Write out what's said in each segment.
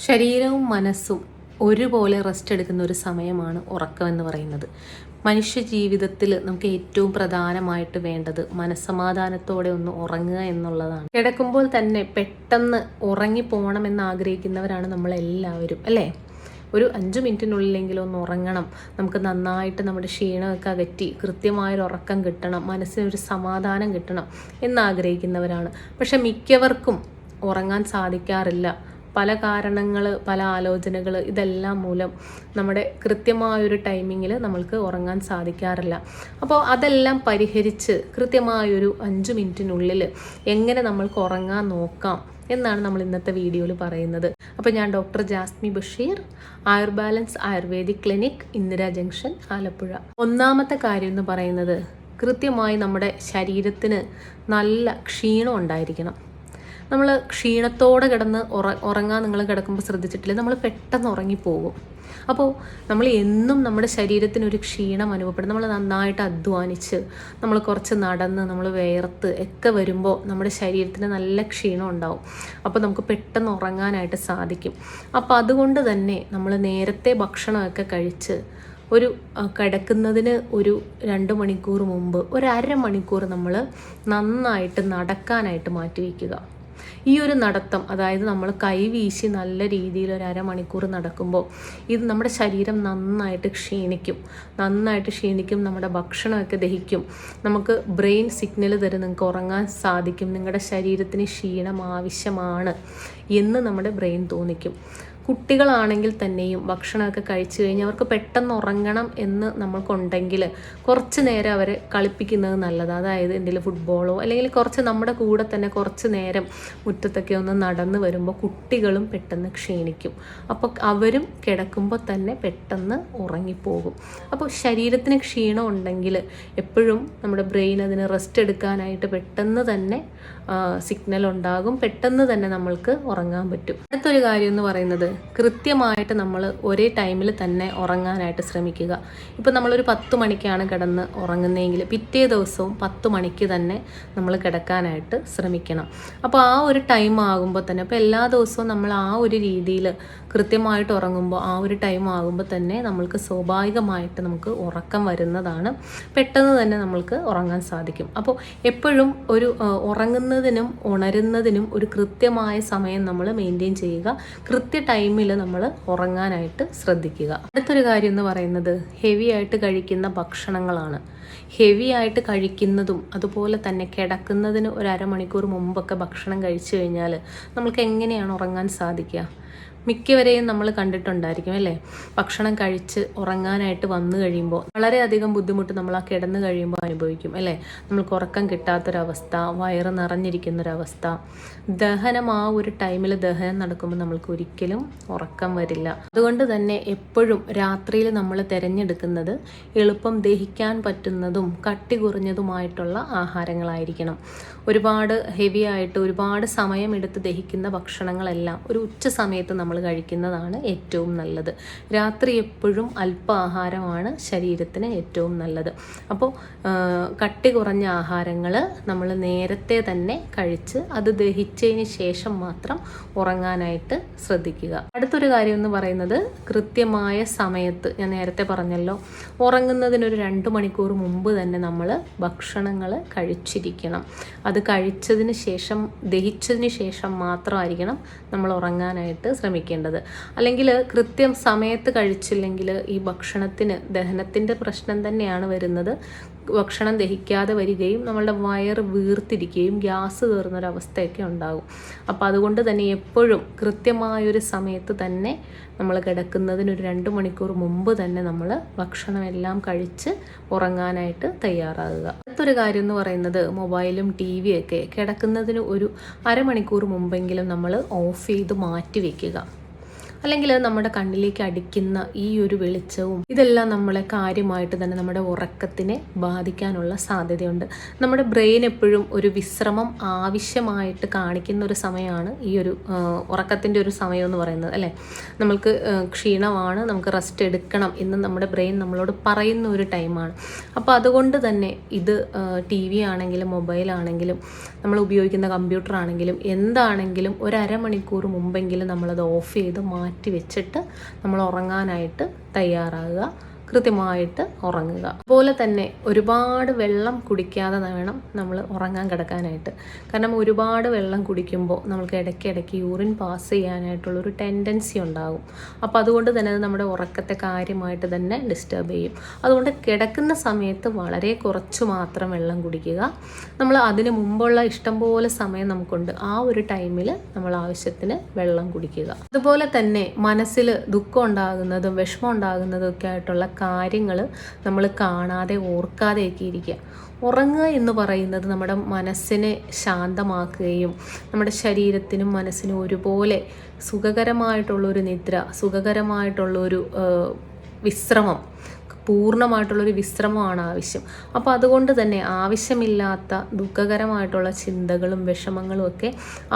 ശരീരവും മനസ്സും ഒരുപോലെ റെസ്റ്റ് എടുക്കുന്ന ഒരു സമയമാണ് ഉറക്കമെന്ന് പറയുന്നത്. മനുഷ്യ ജീവിതത്തിൽ നമുക്ക് ഏറ്റവും പ്രധാനമായിട്ട് വേണ്ടത് മനസ്സമാധാനത്തോടെ ഒന്ന് ഉറങ്ങുക എന്നുള്ളതാണ്. കിടക്കുമ്പോൾ തന്നെ പെട്ടെന്ന് ഉറങ്ങിപ്പോകണമെന്ന് ആഗ്രഹിക്കുന്നവരാണ് നമ്മളെല്ലാവരും, അല്ലേ? ഒരു 5 മിനിറ്റിനുള്ളിലെങ്കിലും ഒന്ന് ഉറങ്ങണം, നമുക്ക് നന്നായിട്ട് നമ്മുടെ ക്ഷീണമൊക്കെ അകറ്റി കൃത്യമായൊരു ഉറക്കം കിട്ടണം, മനസ്സിനൊരു സമാധാനം കിട്ടണം എന്നാഗ്രഹിക്കുന്നവരാണ്. പക്ഷെ മിക്കവർക്കും ഉറങ്ങാൻ സാധിക്കാറില്ല. പല കാരണങ്ങൾ, പല ആലോചനകൾ, ഇതെല്ലാം മൂലം നമ്മുടെ കൃത്യമായൊരു ടൈമിങ്ങിൽ നമ്മൾക്ക് ഉറങ്ങാൻ സാധിക്കാറില്ല. അപ്പോൾ അതെല്ലാം പരിഹരിച്ച് കൃത്യമായൊരു 5 മിനിറ്റിനുള്ളിൽ എങ്ങനെ നമ്മൾക്ക് ഉറങ്ങാൻ നോക്കാം എന്നാണ് നമ്മൾ ഇന്നത്തെ വീഡിയോയിൽ പറയുന്നത്. അപ്പോൾ ഞാൻ doctor Jasmi Basheer, Ayurbalance ayurvedic clinic, Indira junction, Alappuzha. ഒന്നാമത്തെ കാര്യം എന്ന് പറയുന്നത്, കൃത്യമായി നമ്മുടെ ശരീരത്തിന് നല്ല ക്ഷീണം ഉണ്ടായിരിക്കണം. നമ്മൾ ക്ഷീണത്തോടെ കിടന്ന് ഉറങ്ങാൻ നിങ്ങൾ കിടക്കുമ്പോൾ ശ്രദ്ധിച്ചിട്ടില്ലേ, നമ്മൾ പെട്ടെന്ന് ഉറങ്ങിപ്പോകും. അപ്പോൾ നമ്മൾ എന്നും നമ്മുടെ ശരീരത്തിനൊരു ക്ഷീണം അനുഭവപ്പെടും. നമ്മൾ നന്നായിട്ട് അധ്വാനിച്ച് നമ്മൾ കുറച്ച് നടന്ന് നമ്മൾ വേർത്ത് ഒക്കെ വരുമ്പോൾ നമ്മുടെ ശരീരത്തിന് നല്ല ക്ഷീണം ഉണ്ടാവും. അപ്പോൾ നമുക്ക് പെട്ടെന്ന് ഉറങ്ങാനായിട്ട് സാധിക്കും. അപ്പോൾ അതുകൊണ്ട് തന്നെ നമ്മൾ നേരത്തെ ഭക്ഷണമൊക്കെ കഴിച്ച് ഒരു കിടക്കുന്നതിന് ഒരു 2 മണിക്കൂർ മുമ്പ് ഒരു അരമണിക്കൂർ നമ്മൾ നന്നായിട്ട് നടക്കാനായിട്ട് മാറ്റി വയ്ക്കുക. ഈ ഒരു നടത്തം, അതായത് നമ്മൾ കൈവീശി നല്ല രീതിയിൽ ഒരു അരമണിക്കൂർ നടക്കുമ്പോൾ ഇത് നമ്മുടെ ശരീരം നന്നായിട്ട് ക്ഷീണിക്കും. നമ്മുടെ ഭക്ഷണമൊക്കെ ദഹിക്കും. നമുക്ക് ബ്രെയിൻ സിഗ്നൽ തരും, നിങ്ങൾക്ക് ഉറങ്ങാൻ സാധിക്കും, നിങ്ങളുടെ ശരീരത്തിന് ക്ഷീണം ആവശ്യമാണ് എന്ന് നമ്മുടെ ബ്രെയിൻ തോന്നിക്കും. കുട്ടികളാണെങ്കിൽ തന്നെയും ഭക്ഷണമൊക്കെ കഴിച്ചു കഴിഞ്ഞാൽ അവർക്ക് പെട്ടെന്ന് ഉറങ്ങണം എന്ന് നമ്മൾക്കുണ്ടെങ്കിൽ കുറച്ച് നേരം അവരെ കളിപ്പിക്കുന്നത് നല്ലതാണ്. അതായത് എന്തെങ്കിലും ഫുട്ബോളോ അല്ലെങ്കിൽ കുറച്ച് നമ്മുടെ കൂടെ തന്നെ കുറച്ച് നേരം മുറ്റത്തൊക്കെ ഒന്ന് നടന്ന് വരുമ്പോൾ കുട്ടികളും പെട്ടെന്ന് ക്ഷീണിക്കും. അപ്പോൾ അവരും കിടക്കുമ്പോൾ തന്നെ പെട്ടെന്ന് ഉറങ്ങിപ്പോകും. അപ്പോൾ ശരീരത്തിന് ക്ഷീണം ഉണ്ടെങ്കിൽ എപ്പോഴും നമ്മുടെ ബ്രെയിൻ അതിന് റെസ്റ്റ് എടുക്കാനായിട്ട് പെട്ടെന്ന് തന്നെ സിഗ്നൽ ഉണ്ടാകും, പെട്ടെന്ന് തന്നെ നമ്മൾക്ക് ഉറങ്ങാൻ പറ്റും. അടുത്തൊരു കാര്യം എന്ന് പറയുന്നത്, കൃത്യമായിട്ട് നമ്മൾ ഒരേ ടൈമിൽ തന്നെ ഉറങ്ങാനായിട്ട് ശ്രമിക്കുക. ഇപ്പോൾ നമ്മളൊരു 10 മണിക്കാണ് കിടന്ന് ഉറങ്ങുന്നതെങ്കിൽ പിറ്റേ ദിവസവും 10 മണിക്ക് തന്നെ നമ്മൾ കിടക്കാനായിട്ട് ശ്രമിക്കണം. അപ്പോൾ ആ ഒരു ടൈം ആകുമ്പോൾ തന്നെ, അപ്പോൾ എല്ലാ ദിവസവും നമ്മൾ ആ ഒരു രീതിയിൽ കൃത്യമായിട്ട് ഉറങ്ങുമ്പോൾ ആ ഒരു ടൈം ആകുമ്പോൾ തന്നെ നമ്മൾക്ക് സ്വാഭാവികമായിട്ട് നമുക്ക് ഉറക്കം വരുന്നതാണ്. പെട്ടെന്ന് തന്നെ നമ്മൾക്ക് ഉറങ്ങാൻ സാധിക്കും. അപ്പോൾ എപ്പോഴും ഒരു ഉറങ്ങുന്നതിനും ഉണരുന്നതിനും ഒരു കൃത്യമായ സമയം നമ്മൾ മെയിൻറ്റെയിൻ ചെയ്യുക. കൃത്യ ടൈമിൽ നമ്മൾ ഉറങ്ങാനായിട്ട് ശ്രദ്ധിക്കുക. അടുത്തൊരു കാര്യം എന്ന് പറയുന്നത്, ഹെവി ആയിട്ട് കഴിക്കുന്ന ഭക്ഷണങ്ങളാണ്. ഹെവി ആയിട്ട് കഴിക്കുന്നതും അതുപോലെ തന്നെ കിടക്കുന്നതിന് ഒരു അരമണിക്കൂർ മുമ്പൊക്കെ ഭക്ഷണം കഴിച്ചു കഴിഞ്ഞാൽ നമ്മൾക്ക് എങ്ങനെയാണ് ഉറങ്ങാൻ സാധിക്കുക? മിക്കവരെയും നമ്മൾ കണ്ടിട്ടുണ്ടായിരിക്കും, അല്ലേ? ഭക്ഷണം കഴിച്ച് ഉറങ്ങാനായിട്ട് വന്നു കഴിയുമ്പോൾ വളരെയധികം ബുദ്ധിമുട്ട് നമ്മൾ ആ കിടന്നു കഴിയുമ്പോൾ അനുഭവിക്കും, അല്ലേ? നമ്മൾക്ക് ഉറക്കം കിട്ടാത്തൊരവസ്ഥ, വയറ് നിറഞ്ഞിരിക്കുന്നൊരവസ്ഥ, ദഹനം ആ ഒരു ടൈമിൽ ദഹനം നടക്കുമ്പോൾ നമ്മൾക്ക് ഒരിക്കലും ഉറക്കം വരില്ല. അതുകൊണ്ട് തന്നെ എപ്പോഴും രാത്രിയിൽ നമ്മൾ തിരഞ്ഞെടുക്കുന്നത് എളുപ്പം ദഹിക്കാൻ പറ്റുന്നതും കട്ടി കുറഞ്ഞതുമായിട്ടുള്ള ആഹാരങ്ങളായിരിക്കണം. ഒരുപാട് ഹെവി ആയിട്ട് ഒരുപാട് സമയമെടുത്ത് ദഹിക്കുന്ന ഭക്ഷണങ്ങളെല്ലാം ഒരു ഉച്ച സമയത്ത് നമ്മൾ കഴിക്കുന്നതാണ് ഏറ്റവും നല്ലത്. രാത്രി എപ്പോഴും അല്പാഹാരമാണ് ശരീരത്തിന് ഏറ്റവും നല്ലത്. അപ്പോൾ കട്ടി കുറഞ്ഞ ആഹാരങ്ങൾ നമ്മൾ നേരത്തെ തന്നെ കഴിച്ച് അത് ദഹിച്ചതിന് ശേഷം മാത്രം ഉറങ്ങാനായിട്ട് ശ്രദ്ധിക്കുക. അടുത്തൊരു കാര്യം എന്ന് പറയുന്നത്, കൃത്യമായ സമയത്ത്, ഞാൻ നേരത്തെ പറഞ്ഞല്ലോ, ഉറങ്ങുന്നതിനൊരു 2 മണിക്കൂർ മുമ്പ് തന്നെ നമ്മൾ ഭക്ഷണങ്ങൾ കഴിച്ചിരിക്കണം. അത് കഴിച്ചതിന് ശേഷം, ദഹിച്ചതിന് ശേഷം മാത്രമായിരിക്കണം നമ്മൾ ഉറങ്ങാനായിട്ട് ശ്രമിക്കേണ്ടത്. അല്ലെങ്കിൽ കൃത്യം സമയത്ത് കഴിച്ചില്ലെങ്കിൽ ഈ ഭക്ഷണത്തിന് ദഹനത്തിൻ്റെ പ്രശ്നം തന്നെയാണ് വരുന്നത്. ഭക്ഷണം ദഹിക്കാതെ വരികയും നമ്മളുടെ വയറ് വീർത്തിരിക്കുകയും ഗ്യാസ് കയറുന്നൊരവസ്ഥയൊക്കെ ഉണ്ടാകും. അപ്പോൾ അതുകൊണ്ട് തന്നെ എപ്പോഴും കൃത്യമായൊരു സമയത്ത് തന്നെ നമ്മൾ കിടക്കുന്നതിനൊരു 2 മണിക്കൂർ മുമ്പ് തന്നെ നമ്മൾ ഭക്ഷണമെല്ലാം കഴിച്ച് ഉറങ്ങാനായിട്ട് തയ്യാറാകുക. അടുത്തൊരു കാര്യം എന്ന് പറയുന്നത്, മൊബൈലും TV-യൊക്കെ കിടക്കുന്നതിന് ഒരു അരമണിക്കൂർ മുമ്പെങ്കിലും നമ്മൾ ഓഫ് ചെയ്ത് മാറ്റി വയ്ക്കുക. അല്ലെങ്കിൽ നമ്മുടെ കണ്ണിലേക്ക് അടിക്കുന്ന ഈ ഒരു വെളിച്ചവും ഇതെല്ലാം നമ്മളെ കാര്യമായിട്ട് തന്നെ നമ്മുടെ ഉറക്കത്തിനെ ബാധിക്കാനുള്ള സാധ്യതയുണ്ട്. നമ്മുടെ ബ്രെയിൻ എപ്പോഴും ഒരു വിശ്രമം ആവശ്യമായിട്ട് കാണിക്കുന്ന ഒരു സമയമാണ് ഈ ഒരു ഉറക്കത്തിൻ്റെ ഒരു സമയം എന്ന് പറയുന്നത്, അല്ലേ? നമ്മൾക്ക് ക്ഷീണമാണ്, നമുക്ക് റെസ്റ്റ് എടുക്കണം എന്ന് നമ്മുടെ ബ്രെയിൻ നമ്മളോട് പറയുന്ന ഒരു ടൈമാണ്. അപ്പോൾ അതുകൊണ്ട് തന്നെ ഇത് TV ആണെങ്കിലും മൊബൈലാണെങ്കിലും നമ്മൾ ഉപയോഗിക്കുന്ന കമ്പ്യൂട്ടർ ആണെങ്കിലും എന്താണെങ്കിലും ഒരു അരമണിക്കൂർ മുമ്പെങ്കിലും നമ്മളത് ഓഫ് ചെയ്ത് മാറ്റി വെച്ചിട്ട് നമ്മൾ ഉറങ്ങാനായിട്ട് തയ്യാറാകുക, കൃത്യമായിട്ട് ഉറങ്ങുക. അതുപോലെ തന്നെ ഒരുപാട് വെള്ളം കുടിക്കാതെ വേണം നമ്മൾ ഉറങ്ങാൻ കിടക്കാനായിട്ട്. കാരണം ഒരുപാട് വെള്ളം കുടിക്കുമ്പോൾ നമുക്ക് ഇടയ്ക്കിടയ്ക്ക് യൂറിൻ പാസ് ചെയ്യാനായിട്ടുള്ളൊരു ടെൻഡൻസി ഉണ്ടാകും. അപ്പോൾ അതുകൊണ്ട് തന്നെ അത് നമ്മുടെ ഉറക്കത്തെ കാര്യമായിട്ട് തന്നെ ഡിസ്റ്റർബ് ചെയ്യും. അതുകൊണ്ട് കിടക്കുന്ന സമയത്ത് വളരെ കുറച്ച് മാത്രം വെള്ളം കുടിക്കുക. നമ്മൾ അതിന് മുമ്പുള്ള ഇഷ്ടംപോലെ സമയം നമുക്കുണ്ട്, ആ ഒരു ടൈമിൽ നമ്മൾ ആവശ്യത്തിന് വെള്ളം കുടിക്കുക. അതുപോലെ തന്നെ മനസ്സിൽ ദുഃഖം ഉണ്ടാകുന്നതും വിഷമം ഉണ്ടാകുന്നതും ഒക്കെ ആയിട്ടുള്ള കാര്യങ്ങൾ നമ്മൾ കാണാതെ ഓർക്കാതെയൊക്കെ ഇരിക്കുക. ഉറങ്ങുക എന്ന് പറയുന്നത് നമ്മുടെ മനസ്സിനെ ശാന്തമാക്കുകയും നമ്മുടെ ശരീരത്തിനും മനസ്സിനും ഒരുപോലെ സുഖകരമായിട്ടുള്ളൊരു നിദ്ര, സുഖകരമായിട്ടുള്ളൊരു വിശ്രമം, പൂർണ്ണമായിട്ടുള്ളൊരു വിശ്രമമാണ് ആവശ്യം. അപ്പോൾ അതുകൊണ്ട് തന്നെ ആവശ്യമില്ലാത്ത ദുഃഖകരമായിട്ടുള്ള ചിന്തകളും വിഷമങ്ങളും ഒക്കെ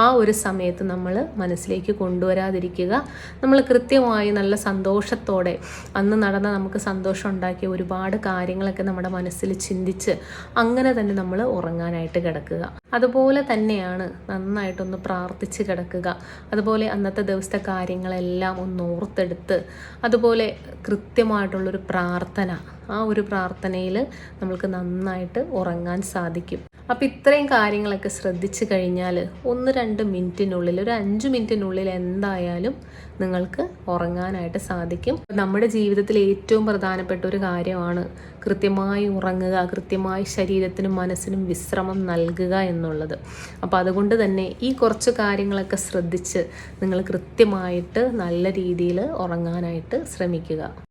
ആ ഒരു സമയത്ത് നമ്മൾ മനസ്സിലേക്ക് കൊണ്ടുവരാതിരിക്കുക. നമ്മൾ കൃത്യമായി നല്ല സന്തോഷത്തോടെ അന്ന് നടന്ന നമുക്ക് സന്തോഷം ഉണ്ടാക്കിയ ഒരുപാട് കാര്യങ്ങളൊക്കെ നമ്മുടെ മനസ്സിൽ ചിന്തിച്ച് അങ്ങനെ തന്നെ നമ്മൾ ഉറങ്ങാനായിട്ട് കിടക്കുക. അതുപോലെ തന്നെയാണ് നന്നായിട്ടൊന്ന് പ്രാർത്ഥിച്ച് കിടക്കുക. അതുപോലെ അന്നത്തെ ദിവസത്തെ കാര്യങ്ങളെല്ലാം ഒന്ന് ഓർത്തെടുത്ത് അതുപോലെ കൃത്യമായിട്ടുള്ളൊരു പ്രാർത്ഥന, ആ ഒരു പ്രാർത്ഥനയിൽ നമ്മൾക്ക് നന്നായിട്ട് ഉറങ്ങാൻ സാധിക്കും. അപ്പോൾ ഇത്രയും കാര്യങ്ങളൊക്കെ ശ്രദ്ധിച്ചു കഴിഞ്ഞാൽ 1-2 മിനിറ്റിനുള്ളിൽ, ഒരു 5 മിനിറ്റിനുള്ളിൽ എന്തായാലും നിങ്ങൾക്ക് ഉറങ്ങാനായിട്ട് സാധിക്കും. നമ്മുടെ ജീവിതത്തിൽ ഏറ്റവും പ്രധാനപ്പെട്ട ഒരു കാര്യമാണ് കൃത്യമായി ഉറങ്ങുക, കൃത്യമായി ശരീരത്തിനും മനസ്സിനും വിശ്രമം നൽകുക എന്നുള്ളത്. അപ്പോൾ അതുകൊണ്ട് തന്നെ ഈ കുറച്ച് കാര്യങ്ങളൊക്കെ ശ്രദ്ധിച്ച് നിങ്ങൾ കൃത്യമായിട്ട് നല്ല രീതിയിൽ ഉറങ്ങാനായിട്ട് ശ്രമിക്കുക.